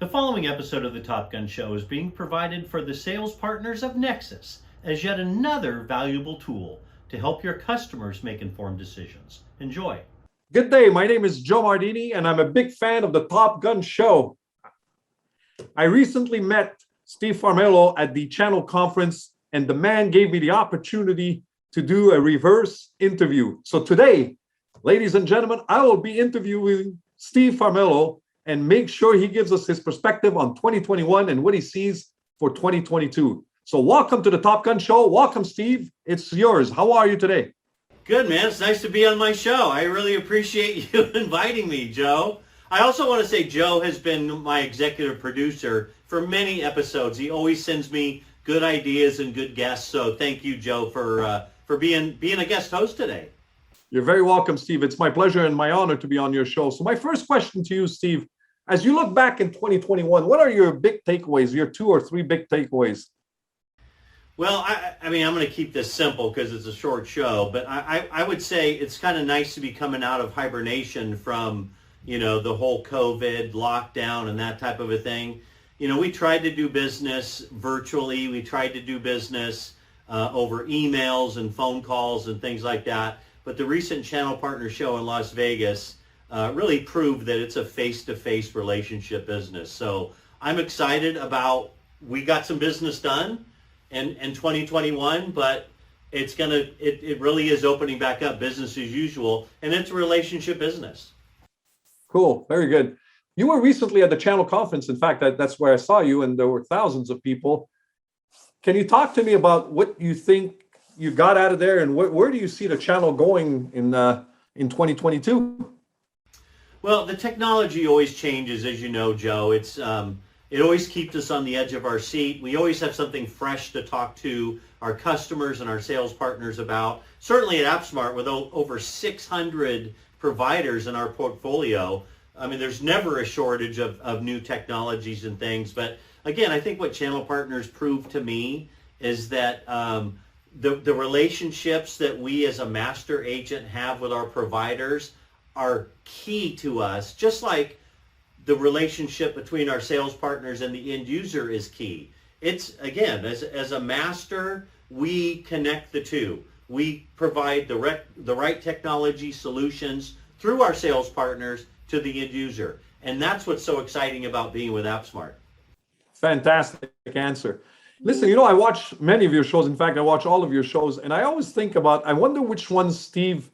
The following episode of the Top Gun Show is being provided for the sales partners of NXTSYS as yet another valuable tool to help your customers make informed decisions. Enjoy. Good day, my name is Joe Mardini and I'm a big fan of the Top Gun Show. I recently met Steve Farmiloe at the channel conference and the man gave me the opportunity to do a reverse interview. So today, ladies and gentlemen, I will be interviewing Steve Farmiloe and make sure he gives us his perspective on 2021 and what he sees for 2022. So welcome to the Top Gun Show. Welcome, Steve. It's yours. How are you today? Good, man. It's nice to be on my show. I really appreciate you inviting me, Joe. I also want to say Joe has been my executive producer for many episodes. He always sends me good ideas and good guests. So thank you, Joe, for being a guest host today. You're very welcome, Steve. It's my pleasure and my honor to be on your show. So my first question to you, Steve, as you look back in 2021, what are your big takeaways, your 2 or 3 big takeaways? Well, I mean, I'm going to keep this simple because it's a short show, but I would say it's kind of nice to be coming out of hibernation from, the whole COVID lockdown and that type of a thing. We tried to do business virtually. We tried to do business over emails and phone calls and things like that. But the recent channel partner show in Las Vegas really proved that it's a face-to-face relationship business. So I'm excited about, we got some business done in 2021, but it really is opening back up business as usual, and it's a relationship business. Cool. Very good. You were recently at the channel conference. In fact, that's where I saw you, and there were thousands of people. Can you talk to me about what you think you got out of there, and where do you see the channel going in 2022? Well, the technology always changes, as you know, Joe. It always keeps us on the edge of our seat. We always have something fresh to talk to our customers and our sales partners about. Certainly at AppSmart, with over 600 providers in our portfolio, I mean, there's never a shortage of new technologies and things. But again, I think what channel partners prove to me is that the relationships that we as a master agent have with our providers are key to us, just like the relationship between our sales partners and the end user is key. It's, again, as a master, we connect the two. We provide the right technology solutions through our sales partners to the end user. And that's what's so exciting about being with AppSmart. Fantastic answer. Listen, I watch many of your shows. In fact, I watch all of your shows, and I always think about, I wonder which ones Steve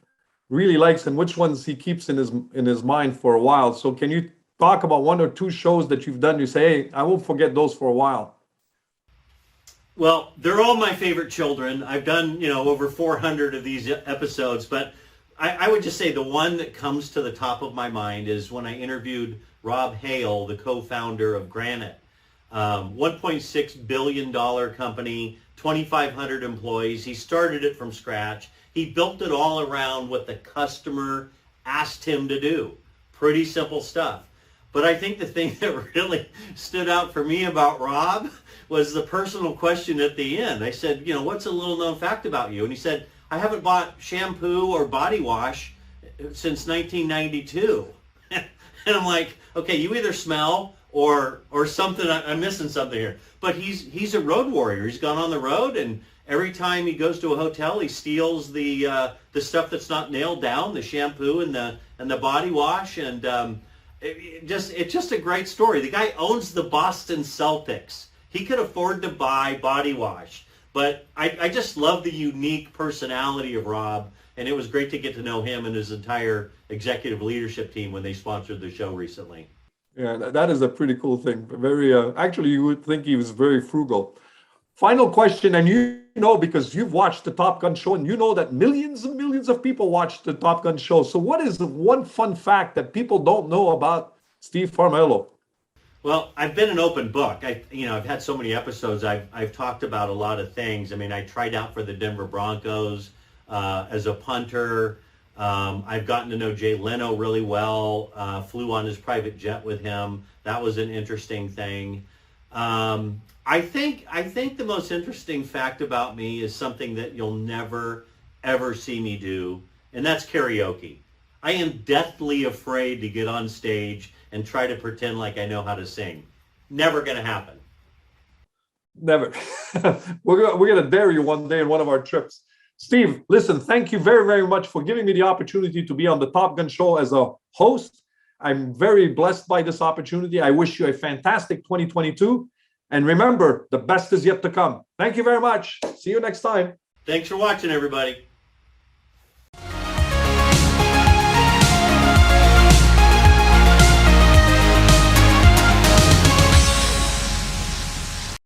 really likes and which ones he keeps in his mind for a while. So can you talk about 1 or 2 shows that you've done? You say, hey, I won't forget those for a while. Well, they're all my favorite children. I've done, over 400 of these episodes, but I would just say the one that comes to the top of my mind is when I interviewed Rob Hale, the co-founder of Granite. $1.6 billion company, 2,500 employees. He started it from scratch. He built it all around what the customer asked him to do. Pretty simple stuff. But I think the thing that really stood out for me about Rob was the personal question at the end. I said, what's a little known fact about you? And he said, I haven't bought shampoo or body wash since 1992. And I'm like, okay, you either smell or something, I'm missing something here. But he's a road warrior. He's gone on the road, and every time he goes to a hotel, he steals the stuff that's not nailed down, the shampoo and the body wash, and it's just a great story. The guy owns the Boston Celtics. He could afford to buy body wash, but I just love the unique personality of Rob, and it was great to get to know him and his entire executive leadership team when they sponsored the show recently. Yeah, that is a pretty cool thing. Very, actually, you would think he was very frugal. Final question, and because you've watched the Top Gun show, and you know that millions and millions of people watch the Top Gun show. So what is the one fun fact that people don't know about Steve Farmiloe? Well, I've been an open book. I've had so many episodes. I've talked about a lot of things. I mean, I tried out for the Denver Broncos as a punter. I've gotten to know Jay Leno really well, flew on his private jet with him. That was an interesting thing. I think the most interesting fact about me is something that you'll never, ever see me do, and that's karaoke. I am deathly afraid to get on stage and try to pretend like I know how to sing. Never going to happen. Never. We're gonna dare you one day in one of our trips. Steve, listen, thank you very, very much for giving me the opportunity to be on the Top Gun Show as a host. I'm very blessed by this opportunity. I wish you a fantastic 2022. And remember, the best is yet to come. Thank you very much. See you next time. Thanks for watching, everybody.